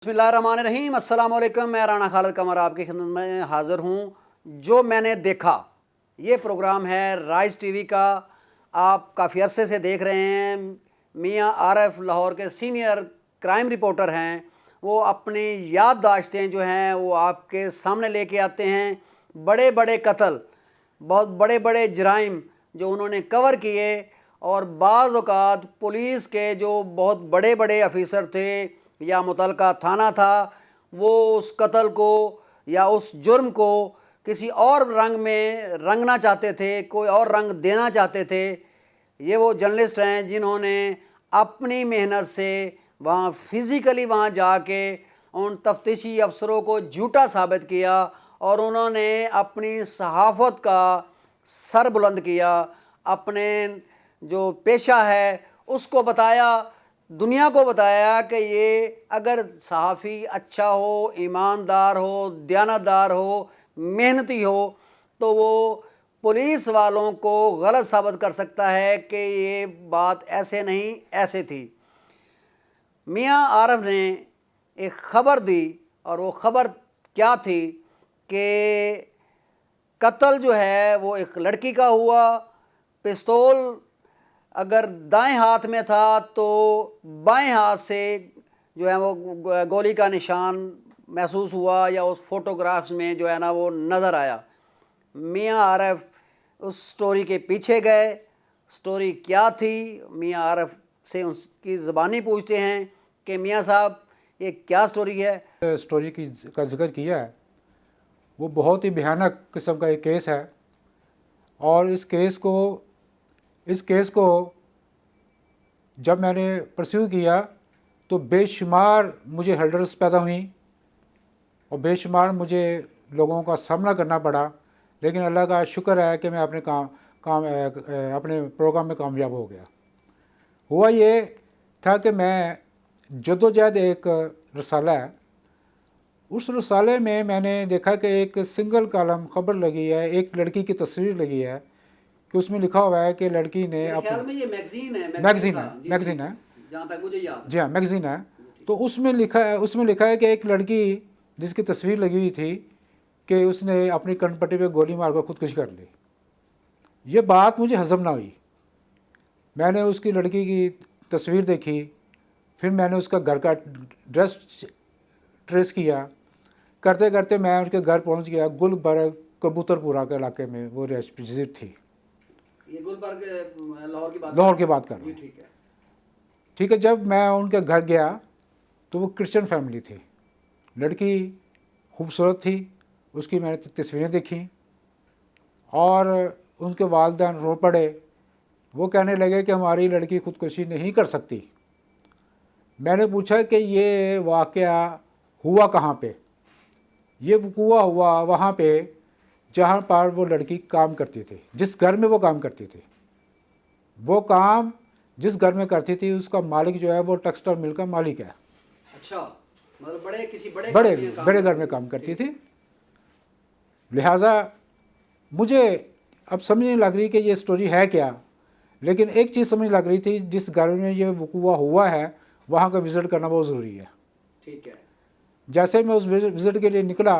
बिस्मिल्लाहिर्रहमानिर्रहीम। अस्सलाम वालेकुम। मैं राना खालिद कमर आपकी खिदमत में हाज़िर हूँ। जो मैंने देखा, ये प्रोग्राम है राइज़ टीवी का। आप काफ़ी अरसे से देख रहे हैं। मियाँ आरिफ लाहौर के सीनियर क्राइम रिपोर्टर हैं। वो अपनी याददाश्तें जो हैं वो आपके सामने लेके आते हैं। बड़े बड़े कत्ल, बहुत बड़े बड़े जराइम जो उन्होंने कवर किए, और बाज़ औक़ात पुलिस के जो बहुत बड़े बड़े अफीसर थे या मुतलका थाना था, वो उस कत्ल को या उस जुर्म को किसी और रंग में रंगना चाहते थे, कोई और रंग देना चाहते थे। ये वो जर्नलिस्ट हैं जिन्होंने अपनी मेहनत से वहाँ फिज़िकली वहाँ जाके उन तफ्तीशी अफसरों को झूठा साबित किया, और उन्होंने अपनी सहाफ़त का सर बुलंद किया। अपने जो पेशा है उसको बताया, दुनिया को बताया कि ये अगर सहाफ़ी अच्छा हो, ईमानदार हो, दयानतदार हो, मेहनती हो, तो वो पुलिस वालों को गलत साबित कर सकता है कि ये बात ऐसे नहीं ऐसे थी। मियाँ आरिफ ने एक ख़बर दी, और वो ख़बर क्या थी कि कत्ल जो है वो एक लड़की का हुआ। पिस्तौल अगर दाएं हाथ में था तो बाएं हाथ से जो है वो गोली का निशान महसूस हुआ, या उस फोटोग्राफ्स में जो है ना वो नज़र आया। मियाँ आरिफ उस स्टोरी के पीछे गए। स्टोरी क्या थी, मियाँ आरिफ से उसकी ज़बानी पूछते हैं कि मियाँ साहब ये क्या स्टोरी है। स्टोरी का जिक्र किया है, वो बहुत ही भयानक किस्म का एक केस है। और इस केस को जब मैंने परस्यू किया तो बेशुमार मुझे हर्डल्स पैदा हुई और बेशुमार मुझे लोगों का सामना करना पड़ा। लेकिन अल्लाह का शुक्र है कि मैं अपने अपने प्रोग्राम में कामयाब हो गया। हुआ ये था कि मैं जद्दोजहद एक रसाला है, उस रसाले में मैंने देखा कि एक सिंगल कॉलम ख़बर लगी है, एक लड़की की तस्वीर लगी है कि उसमें लिखा हुआ है कि लड़की ने ख्याल में ये मैगजीन है जहाँ तक मुझे याद है। जी हाँ, मैगजीन है। तो उसमें लिखा है कि एक लड़की जिसकी तस्वीर लगी हुई थी कि उसने अपनी कनपट्टी पे गोली मारकर खुदकुशी कर ली। ये बात मुझे हज़म ना हुई। मैंने उसकी लड़की की तस्वीर देखी, फिर मैंने उसका घर का एड्रेस ट्रेस किया। करते करते मैं उसके घर पहुंच गया। गुलबर्ग कबूतरपुरा के इलाके में वो रेजिडेंट थी। ये गुलबर्ग लाहौर की बात कर रहा हूँ। ठीक है। जब मैं उनके घर गया तो वो क्रिश्चियन फैमिली थी। लड़की खूबसूरत थी, उसकी मैंने तस्वीरें देखी और उनके वालिदैन रो पड़े। वो कहने लगे कि हमारी लड़की खुदकुशी नहीं कर सकती। मैंने पूछा कि ये वाक़या हुआ कहाँ पे। ये वक़ूआ हुआ वहाँ पे जहाँ पर वो लड़की काम करती थी, जिस घर में वो काम करती थी। वो काम जिस घर में करती थी उसका मालिक जो है वो टेक्सटाइल मिल का मालिक है। अच्छा, मतलब बड़े घर में काम करती थी। लिहाजा मुझे अब समझ नहीं लग रही कि ये स्टोरी है क्या, लेकिन एक चीज़ समझ लग रही थी, जिस घर में ये वक़ूआ हुआ है वहाँ का विज़िट करना बहुत ज़रूरी है। ठीक है। जैसे मैं उस विज़िट के लिए निकला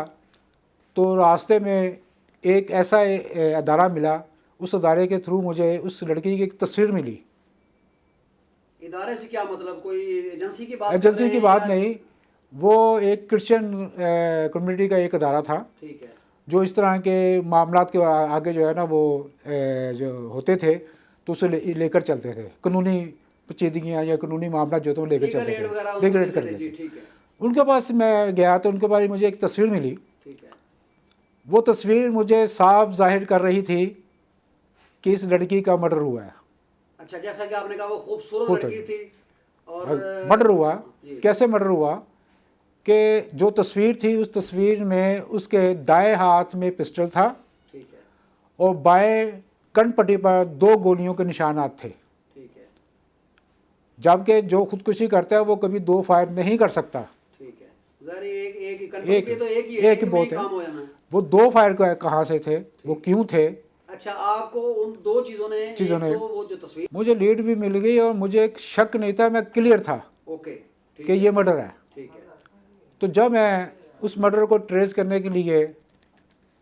तो रास्ते में एक ऐसा अदारा मिला। उस अदारे के थ्रू मुझे उस लड़की की एक तस्वीर मिली। इदारे से क्या मतलब, कोई एजेंसी की बात? एजेंसी की बात नहीं, वो एक क्रिश्चियन कम्युनिटी का एक अदारा था। ठीक है। जो इस तरह के मामलात के आगे जो है ना वो जो होते थे तो उसे लेकर चलते थे। कानूनी पेचीदगियाँ या कानूनी मामला जो थे वो लेकर चलते थे, लेकर करते थे। उनके पास मैं गया तो उनके पास मुझे एक तस्वीर मिली। ठीक है। वो तस्वीर मुझे साफ जाहिर कर रही थी कि इस लड़की का मर्डर हुआ है। अच्छा, जैसा कि आपने कहा वो खूबसूरत लड़की थी और मर्डर हुआ। कैसे मर्डर हुआ कि जो तस्वीर थी उस तस्वीर में उसके दाएं हाथ में पिस्टल था। ठीक है। और बाएं कनपट्टी पर 2 गोलियों के निशानात थे। ठीक है। जबकि जो खुदकुशी करता है वो कभी 2 फायर नहीं कर सकता। ठीक है। एक ही बहुत है। वो 2 फायर कहाँ से थे, वो क्यों थे? अच्छा, आपको उन दो चीज़ों ने वो जो तस्वीर, मुझे लीड भी मिल गई और मुझे एक शक नहीं था, मैं क्लियर था ओके कि ये मर्डर है। ठीक है। तो जब मैं उस मर्डर को ट्रेस करने के लिए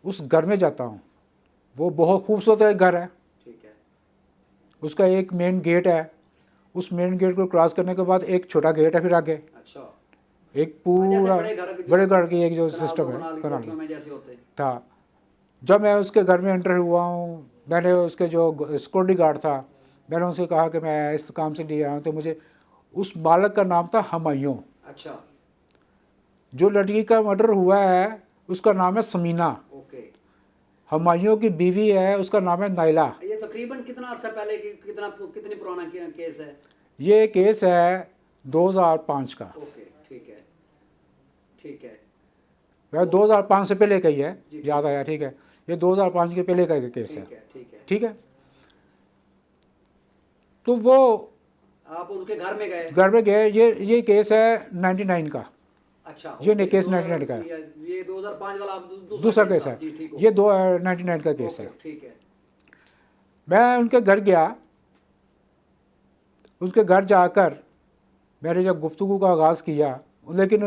उस घर में जाता हूँ, वो बहुत खूबसूरत एक घर है, ठीक है। उसका एक मेन गेट है, उस मेन गेट को क्रॉस करने के बाद एक छोटा गेट है, फिर आगे अच्छा। एक पूरा बड़े घर की एक जो कनाल सिस्टम दो है कनाल कनाल कोठियों में जैसे होते हैं। था। जब मैं उसके घर में एंटर हुआ हूँ, मैंने उसके जो सिक्योरिटी गार्ड था, मैंने उनसे कहा कि मैं इस काम से लिए आया हूँ, तो मुझे उस मालक का नाम था हुमायूं। अच्छा। जो लड़की का मर्डर हुआ है उसका नाम है समीना। ओके। हुमायूं की बीवी है, उसका नाम है नाइला। ये तकरीबन कितना अर्सा पहले कितनी पुराना केस है? ये केस है 2005 का। ओके, ठीक है, ठीक है। वह 2005 से पहले का ही है, जी, याद आया, ठीक है। ये 2005 के पहले का केस है, ठीक है, ठीक है। ठीक है। तो वो आप उनके घर में गए? घर में गए। ये केस है 99 का। अच्छा। ये ओके, केस 99 का है, ये 2005 वाला दूसरा केस है। जी, ठीक हो। ये 99 का केस ओके, है। ठीक है। मैं उनके घर गया, उसके घर जाकर मैंने जब गुफ्तगू का आगाज़ किया, लेकिन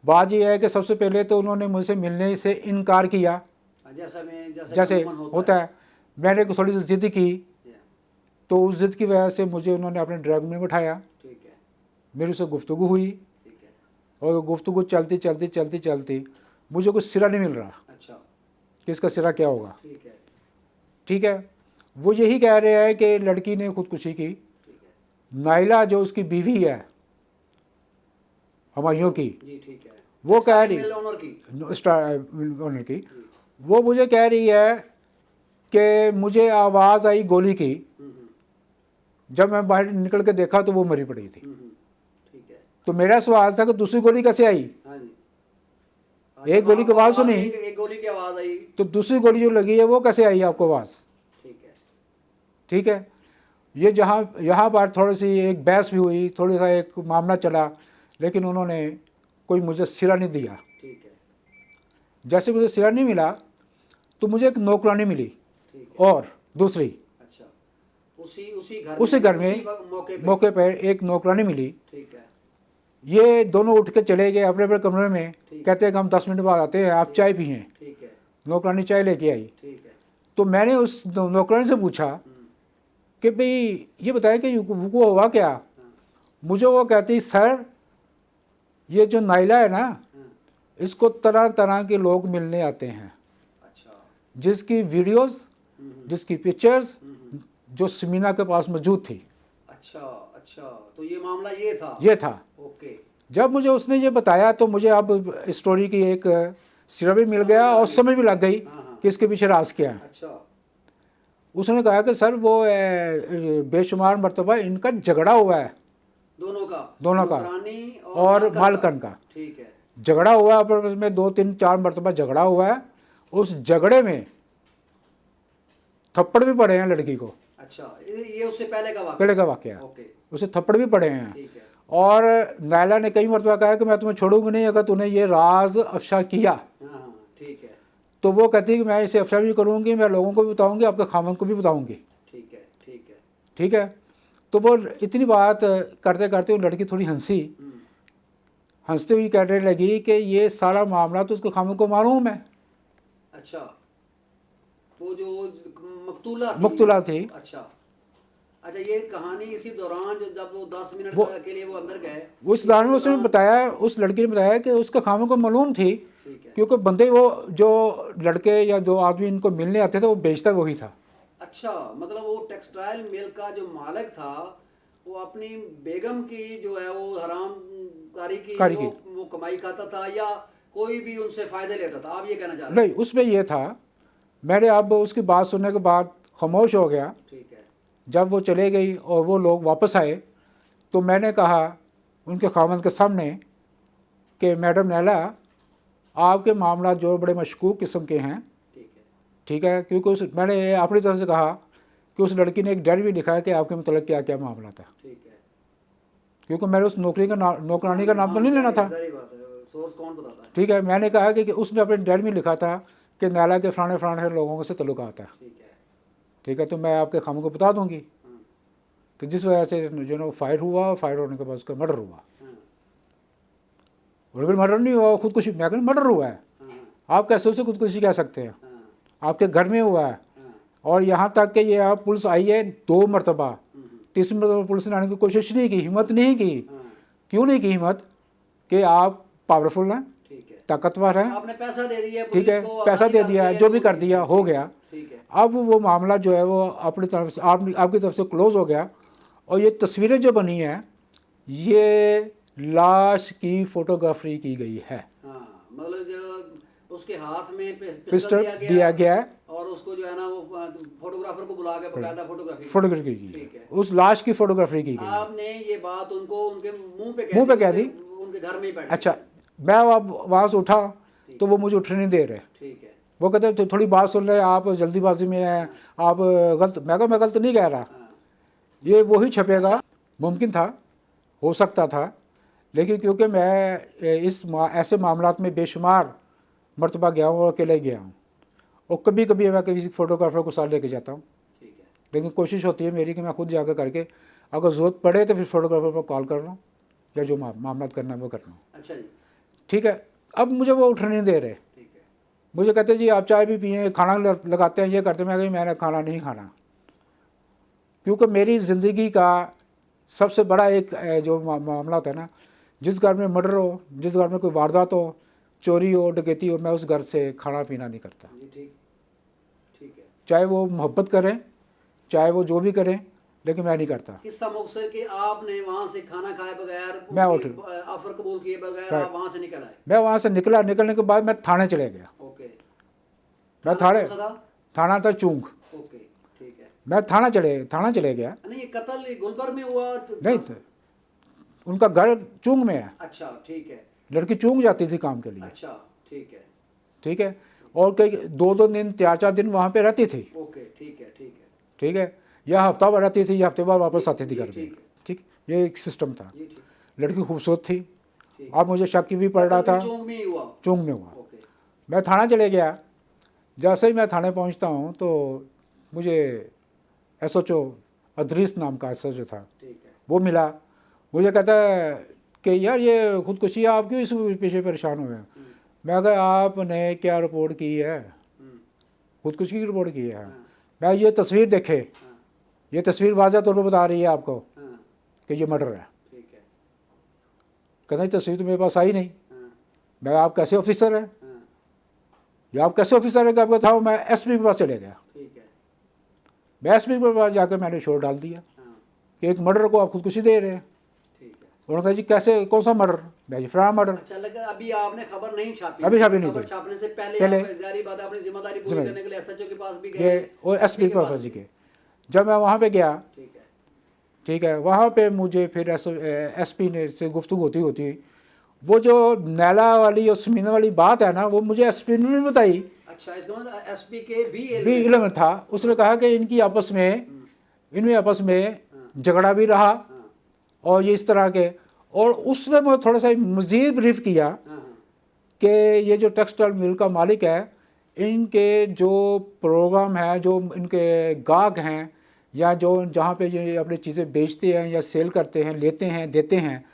बात यह है कि सबसे पहले तो उन्होंने मुझसे मिलने से इनकार किया, जैसे होता है। मैंने थोड़ी सी ज़िद की, तो उस ज़िद की वजह से मुझे उन्होंने अपने ड्राइविंग में बिठाया, ठीक है, मेरे से गुफ्तगू हुई, ठीक है। और गुफ्तगू चलती चलती चलती चलती मुझे कुछ सिरा नहीं मिल रहा अच्छा, कि इसका सिरा क्या होगा, ठीक है, ठीक है। वो यही कह रहे हैं कि लड़की ने खुदकुशी की। ठीक है। नाइला जो उसकी बीवी है हुमायूं की, जी, ठीक है। वो कह रही मिल ओनर की। ओनर की, वो मुझे कह रही है कि मुझे आवाज़ आई गोली की। जब मैं बाहर निकल के देखा तो वो मरी पड़ी थी। ठीक है। तो मेरा सवाल था कि दूसरी गोली कैसे आई? हाँ जी। एक गोली की आवाज़ सुनी, एक गोली की आवाज़ आई। तो दूसरी गोली जो लगी है वो कैसे आई आपको आवाज़? ठीक है, ठीक है। ये यहाँ पर थोड़ी सी एक बहस भी हुई, थोड़ी सा एक मामला चला, लेकिन उन्होंने कोई मुझे सिरा नहीं दिया। ठीक है, जैसे मुझे सिरा नहीं मिला तो मुझे एक नौकरानी मिली, ठीक है। और दूसरी अच्छा, उसी घर में मौके मौके पर एक नौकरानी मिली। ठीक है, ये दोनों उठ के चले गए अपने अपने कमरे में, ठीक। कहते हैं कि हम 10 मिनट बाद आते हैं, आप चाय पिए। ठीक है, नौकरानी चाय लेके आई। ठीक है। तो मैंने उस नौकरानी से पूछा कि भाई ये बताया कि वो हुआ क्या? मुझे वो कहती, सर ये जो नाइला है ना, इसको तरह तरह के लोग मिलने आते हैं, अच्छा, जिसकी वीडियोस, जिसकी पिक्चर्स जो समीना के पास मौजूद थी। अच्छा, अच्छा। तो ये मामला ये था। ओके। जब मुझे उसने ये बताया तो मुझे अब स्टोरी की एक सिरा भी मिल गया और समझ भी लग गई कि इसके पीछे राज क्या है। अच्छा। उसने कहा कि सर वो बेशुमार मरतबा इनका झगड़ा हुआ है, दोनों का नौकरानी और मालकन का ठीक है। झगड़ा हुआ है, आपस में 2 3 4 मरतबा झगड़ा हुआ है। उस झगड़े में थप्पड़ भी पड़े हैं लड़की को। अच्छा, ये उससे पहले का वाकया है। ओके, उसे थप्पड़ भी पड़े हैं। ठीक है। और नायला ने कई मरतबा कहा कि मैं तुम्हें छोड़ूंगी नहीं अगर तूने ये राज अफशा किया। हाँ, ठीक है, तो वो कहती है कि मैं इसे अफशा भी करूंगी, मैं लोगों को भी बताऊंगी, आपके खामन को भी बताऊंगी। ठीक है, ठीक है, ठीक है। तो वो इतनी बात करते करते वो लड़की थोड़ी हंसी, हंसते हुई कहने लगी कि ये सारा मामला तो उसके खामन को मालूम है। अच्छा, वो जो मुक्तुला थी। अच्छा, अच्छा। ये कहानी इसी दौरान जब वो 10 मिनट के लिए वो अंदर गए, उस दौरान में उसने बताया, उस लड़की ने बताया कि उसका खामन को मालूम थी, ठीक है। क्योंकि बंदे वो जो लड़के या जो आदमी इनको मिलने आते थे वो बेचता वही था। अच्छा, मतलब वो टेक्सटाइल मिल का जो मालिक था वो अपनी बेगम की जो है वो हराम कारी की वो कमाई खाता था या कोई भी उनसे फायदे लेता था, आप ये कहना चाह रहे हैं? नहीं, उसमें ये था। मैंने अब उसकी बात सुनने के बाद खामोश हो गया। ठीक है। जब वो चले गई और वो लोग वापस आए तो मैंने कहा उनके खामन के सामने कि मैडम नैला, आपके मामला जो बड़े मशकूक किस्म के हैं, ठीक है, ठीक है, क्योंकि मैंने अपनी तरफ से कहा कि उस लड़की ने एक डायरी भी लिखा है कि आपके मतलब क्या क्या मामला था, ठीक है, क्योंकि मैंने उस नौकरानी का नाम तो नहीं लेना था। जाहिर बात है, सोर्स कौन बताता है? ठीक है। मैंने कहा कि उसने अपने डायरी में लिखा था कि नैला के फलाने फलाने लोगों से ताल्लुकात है। ठीक है, ठीक है, तो मैं आपके खामों को बता दूंगी। तो जिस वजह से जो ना फायर हुआ, फायर होने के बाद उसका मर्डर हुआ। बोले मर्डर नहीं हुआ, खुदकुशी। मैं कहूँ मर्डर हुआ है, हाँ, आप कैसे उसे खुदकुशी कह सकते हैं? हाँ, आपके घर में हुआ है। हाँ, और यहाँ तक कि ये यहाँ पुलिस आई है 2 मरतबा, हम्म, 3 मरतबा पुलिस ने आने की कोशिश नहीं की, हिम्मत नहीं की। हाँ, क्यों नहीं की हिम्मत? कि आप पावरफुल हैं, ठीक है, ताकतवर हैं, आपने पैसा दे दिया ठीक पुलिस है, को, पैसा अपना दे कर दिया, दिया, जो भी कर दिया हो गया। ठीक है, अब वो मामला जो है वो अपनी तरफ से आपकी तरफ से क्लोज हो गया। और ये तस्वीरें जो बनी हैं, ये लाश की फोटोग्राफी की गई है। हाँ, मतलब जो उसके हाथ में पिस्टल पिस्टल दिया गया है, और उसको जो है ना वो फोटोग्राफर को बुला के बकायदा फोटोग्राफी फोटोग्राफी की ठीक है। उस लाश की फोटोग्राफी की गई। आपने ये बात उनको उनके मुंह पे मुंह पे कह दी। उनके घर में ही बैठे। अच्छा, मैं अब वहाँ से उठा तो वो मुझे उठने नहीं दे रहे। ठीक है, वो कहते तो थोड़ी बात सुन रहे, आप जल्दीबाजी में हैं, आप गलत। मैं कहा मैं गलत नहीं कह रहा, हाँ, ये वही छपेगा। मुमकिन था, हो सकता था, लेकिन क्योंकि मैं ऐसे मामलात में बेशुमार मरतबा गया हूँ और अकेले गया हूँ, और कभी कभी मैं किसी फोटोग्राफर को साथ लेके जाता हूँ, ठीक है, लेकिन कोशिश होती है मेरी कि मैं खुद जाकर करके अगर ज़रूरत पड़े तो फिर फोटोग्राफर को कॉल कर रहा हूँ या जो मामला करना है वो कर रहा हूँ। अच्छा जी, ठीक है। अब मुझे वो उठने नहीं दे रहे, ठीक है, मुझे कहते जी आप चाय भी पिए, खाना लगाते हैं, ये करते हैं। मैं कहीं मैंने खाना नहीं खाना, क्योंकि मेरी ज़िंदगी का सबसे बड़ा एक जो मामला होता है ना, जिस घर में मर्डर हो, जिस घर में कोई वारदात हो, चोरी हो, डकैती हो, मैं उस घर से खाना पीना नहीं करता। जी, ठीक, ठीक है। चाहे वो मोहब्बत करें, चाहे वो जो भी करें, लेकिन मैं नहीं करता। किस्सा मुख्तसर कि आपने वहाँ से खाना खाए बगैर, मैं उनकी उठ- ऑफर कबूल किए बगैर Right. आप वहाँ से निकल आए। मैं वहाँ से निकला, निकलने के बाद मैं थाने चले गया। ओके, मैं थाना कौन सा था? थाना था चूंग। ओके, ठीक है। मैं थाना चले गया। नहीं, ये कत्ल गुलबर्ग में हुआ नहीं, उनका घर चूंग में है, अच्छा, ठीक है, लड़की चूंग जाती थी काम के लिए। अच्छा, ठीक है, ठीक है। और कई 2-2 दिन 4-4 दिन वहाँ पे रहती थी। ओके, ठीक है, ठीक है, ठीक है। या हफ्ता भर रहती थी, या हफ्ते बाद वापस आती थी जी, घर पे। ठीक है। ठीक, ये एक सिस्टम था। जी, ठीक, लड़की खूबसूरत थी। ठीक। अब मुझे शक भी पड़ रहा था। चौंक में ही हुआ। चूंग में हुआ। ओके, मैं थाना चले गया। जैसे ही मैं थाने पहुंचता हूं तो मुझे SHO अदरीस नाम का SHO था, ठीक है, वो मिला। मुझे कहता है कि यार ये खुदकुशी, आप क्यों इस पीछे परेशान हुए हैं? मैं कहा आपने क्या रिपोर्ट की है? खुदकुशी की रिपोर्ट की है। हाँ, मैं ये तस्वीर देखे, हाँ, ये तस्वीर वाज़ह तौर पर बता रही है आपको हाँ, कि ये मर्डर है। ठीक है, कहता ये तस्वीर तो मेरे पास आई नहीं। हाँ, मैं आप कैसे ऑफिसर हैं? हाँ, या आप कैसे ऑफिसर हैं कि आपको था? मैं SP के पास चले गया। ठीक है, मैं SP के पास जाकर मैंने शोर डाल दिया हाँ, कि एक मर्डर को आप खुदकुशी दे रहे हैं। ठीक है। उन्होंने कहा जी कैसे, कौन सा मर्डर? मैं जी फलाना मर्डर। अच्छा, लेकिन अभी आपने खबर नहीं छापी? अभी छापी नहीं खबर थी। छापने से पहले पहले- आप जारी बात अपनी जिम्मेदारी पूरी जिम्मेदारी- करने के लिए SHO के पास भी ये गए और SP के पास पास जी भी? के। जब मैं वहाँ पे गया, ठीक है, ठीक है, वहाँ पे मुझे फिर SP ने से गुफ्तगू होती वो जो नैला वाली और समीना वाली बात है ना, वो मुझे SP ने नहीं बताई। अच्छा, इसका मतलब SP के भी भी इल्म में था। उसने कहा कि इनमें आपस में झगड़ा भी रहा हाँ, और ये इस तरह के। और उसने मुझे थोड़ा सा मज़ीद ब्रीफ किया हाँ, हाँ, कि ये जो टेक्सटाइल मिल का मालिक है, इनके जो प्रोग्राम है, जो इनके गाहक हैं, या जो जहाँ पे ये अपनी चीज़ें बेचते हैं या सेल करते हैं, लेते हैं, देते हैं,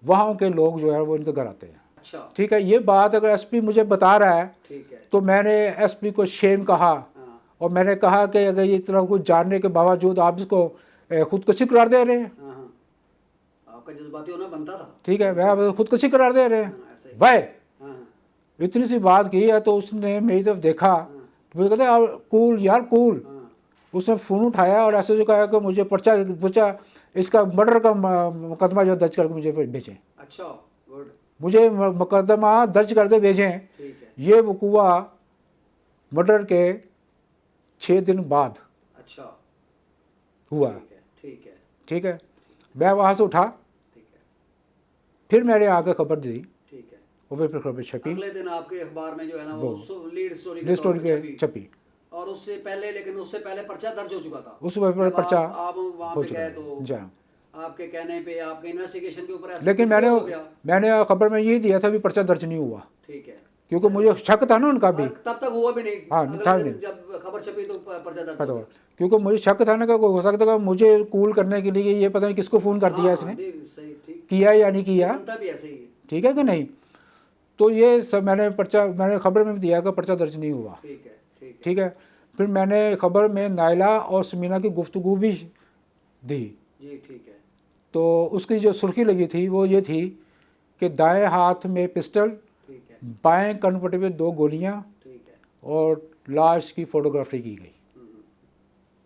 वहाँ के लोग जो है वो इनके घर आते हैं। अच्छा, ठीक है। ये बात अगर SP मुझे बता रहा है ठीक है, तो मैंने SP को शेम कहा, हाँ, और मैंने कहा कि अगर ये इतना कुछ जानने के बावजूद आप इसको खुदकुशी करार दे रहे हैं। हाँ, हाँ, आपका जज्बाती होना बनता था। ठीक है, वह खुदकुशी करार दे रहे हैं। हाँ, ऐसा ही। वह हाँ, हाँ, इतनी सी बात की है तो उसने मेरी तरफ देखा, तो मुझे कहते हैं कूल यार कूल। हाँ, उसने फ़ोन उठाया और ऐसे जो कहा कि मुझे पर्चा इसका मर्डर का मुकदमा जो दर्ज करके मुझे भेजें, अच्छा, गुड, मुझे मुकदमा दर्ज करके भेजें। ठीक है, ये वकूआ मर्डर के 6 दिन बाद अच्छा, हुआ। ठीक है, ठीक है, ठीक है। मैं वहाँ से उठा, ठीक है, फिर मैंने आगे खबर दी, ठीक है। और फिर खबर छपी, अगले दिन आपके अखबार में जो है ना वो लीड स्टोरी के लिस्ट तौर स्टोरी पे पे छपी। छपी। और उससे पहले, लेकिन उससे पहले पर्चा दर्ज हो चुका था। उस पर जब पर्चा आप वहाँ हो पे चुका गए है। तो जी हाँ। आपके कहने पे आपके इन्वेस्टिगेशन के ऊपर ऐसा लेकिन कुछ हो गया। मैंने खबर में ये दिया था भी पर्चा दर्ज नहीं हुआ, ठीक है, क्योंकि मुझे शक था ना उनका भी। तब तक हुआ भी नहीं। हाँ, अगले था दिन नहीं। जब खबर छपी तो पर्चा दर्ज पता हो हुआ, गया। क्योंकि मुझे शक था ना कि हो सकता था मुझे कूल करने के लिए ये पता नहीं किसको फ़ोन कर दिया हाँ, इसने, नहीं, सही, ठीक, किया या नहीं किया। बनता भी ऐसे ही है। ठीक है कि नहीं। तो ये सब मैंने खबर में भी दिया कि पर्चा दर्ज नहीं हुआ। ठीक है, ठीक है, ठीक है। फिर मैंने खबर में नायला और समीना की गुफ्तगू भी दी। जी ठीक है, तो उसकी जो सुर्खी लगी थी वो ये थी कि दाएं हाथ में पिस्टल, ठीक है, बाएं कनपट्टी पे 2 गोलियां ठीक है। और लाश की फोटोग्राफी की गई।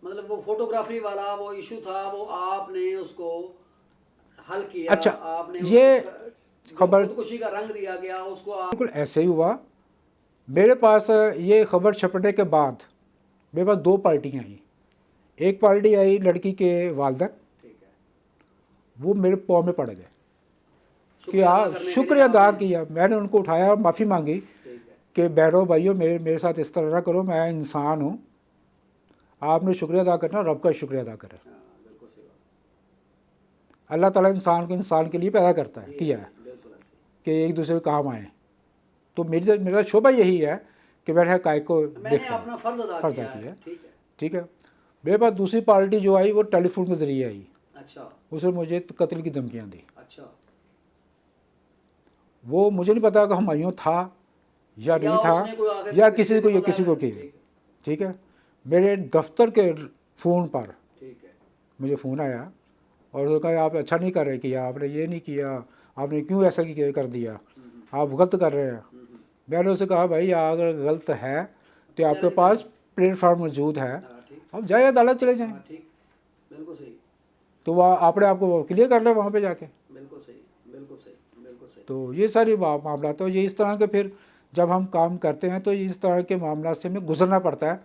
मतलब वो फोटोग्राफी वाला वो इशू था, वो आपने उसको हल किया। अच्छा, आपने ये जो खबर खुदकुशी का रंग दिया गया उसको आप। बिल्कुल ऐसे ही हुआ। मेरे पास ये खबर छपने के बाद मेरे पास 2 पार्टियां आई। एक पार्टी आई लड़की के वालिदैन, ठीक है, वो मेरे पाँव में पड़ गए कि शुक्रिया अदा करने के लिए शुक्र अदा आपने- किया। मैंने उनको उठाया, माफ़ी मांगी ठीक है, कि बहनों भाइयों मेरे साथ इस तरह ना करो, मैं इंसान हूँ, आपने शुक्रिया अदा करना, रब का शुक्रिया अदा करें। हाँ, बिल्कुल सही बात। अल्लाह ताला इंसान के लिए पैदा करता है, किया है बिल्कुल ऐसे। कि एक दूसरे के काम आए। तो मेरा शोभा यही है कि मैंने हक़ाइक़ को मैंने देखा, अपना फर्ज अदा फर्ज किया अदा है। किया। ठीक है, ठीक है। मेरे पास दूसरी पार्टी जो आई वो टेलीफोन के ज़रिए आई। अच्छा, उसने मुझे कत्ल की धमकियाँ दी। अच्छा। वो मुझे नहीं पता कि हुमायूं था या नहीं था, उसने कोई आगे या किसी को बताया, की। ठीक है, ठीक है। मेरे दफ्तर के फ़ोन पर ठीक है, मुझे फ़ोन आया और उसने कहा आप अच्छा नहीं कर रहे, किया आपने, ये नहीं किया आपने, क्यों ऐसा कर दिया, आप गलत कर रहे हैं। मैंने उसे कहा भाई अगर गलत है तो आपके चैलेंज पास प्लेटफार्म मौजूद है, हाँ, ठीक, आप जाए अदालत चले जाएं। हाँ, ठीक, बिल्कुल सही, तो वह आपने आपको क्लियर कर लिया वहाँ पे जाके। बिल्कुल सही, बिल्कुल सही, बिल्कुल सही। तो ये सारी मामला, तो ये इस तरह के, फिर जब हम काम करते हैं तो इस तरह के मामला से हमें गुजरना पड़ता है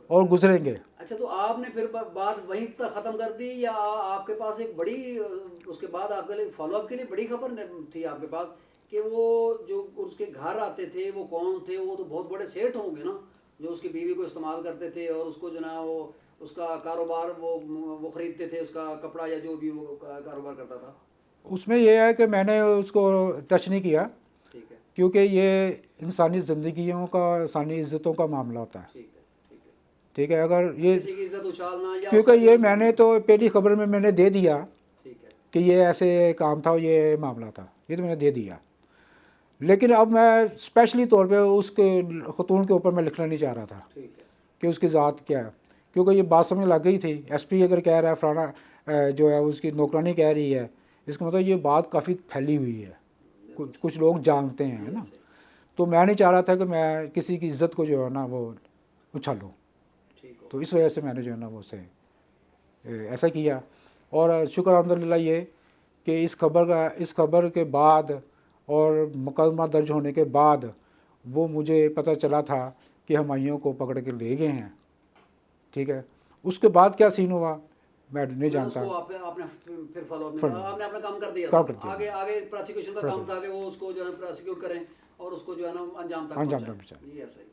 और गुजरेंगे। अच्छा, तो आपने फिर बात वहीं तक ख़त्म कर दी या आपके पास एक बड़ी उसके बाद आपके लिए फॉलोअप के लिए बड़ी खबर थी आपके पास कि वो जो उसके घर आते थे वो कौन थे? वो तो बहुत बड़े सेठ होंगे ना, जो उसकी बीवी को इस्तेमाल करते थे और उसको जो ना वो उसका कारोबार वो ख़रीदते थे, उसका कपड़ा या जो भी वो कारोबार करता था। उसमें यह है कि मैंने उसको टच नहीं किया, ठीक है, क्योंकि ये इंसानी ज़िंदगियों का, इंसानी इज़्ज़तों का मामला होता है। ठीक है, ठीक है। ठीक है। अगर ये, किसी की इज्जत उछालना या क्योंकि उसका ये जो- मैंने तो पहली खबर में मैंने दे दिया ठीक है, कि ये ऐसे काम था, ये मामला था, ये तो मैंने दे दिया। लेकिन अब मैं स्पेशली तौर पे उसके खतून के ऊपर मैं लिखना नहीं चाह रहा था ठीक है, कि उसकी ज़ात क्या है, क्योंकि ये बात समझ लग गई थी। एसपी अगर कह रहा है फलाना जो है उसकी नौकरानी कह रही है, इसका मतलब ये बात काफ़ी फैली हुई है, कुछ लोग जानते हैं, है ना। तो मैं नहीं चाह रहा था कि मैं किसी की इज़्ज़त को जो है ना वो उछालूँ। ठीक हो, तो इस वजह से मैंने जो है ना वो से ऐसा किया। और शुक्र अल्हम्दुलिल्लाह ये कि इस खबर के बाद और मुकदमा दर्ज होने के बाद वो मुझे पता चला था कि हुमायूं को पकड़ के ले गए हैं। ठीक है। उसके बाद क्या सीन हुआ मैं नहीं जानता। उसको आपने फिर फॉलो Follow- आपने अपना काम कर दिया काम था। कर दिया। आगे आगे प्रोसिक्यूशन का काम था कि वो उसको जो है प्रोसिक्यूट करें और उसको जो है ना अंजाम तक अंजाम पहुंचाएं। तक पहुंचाएं। ये ऐसा ही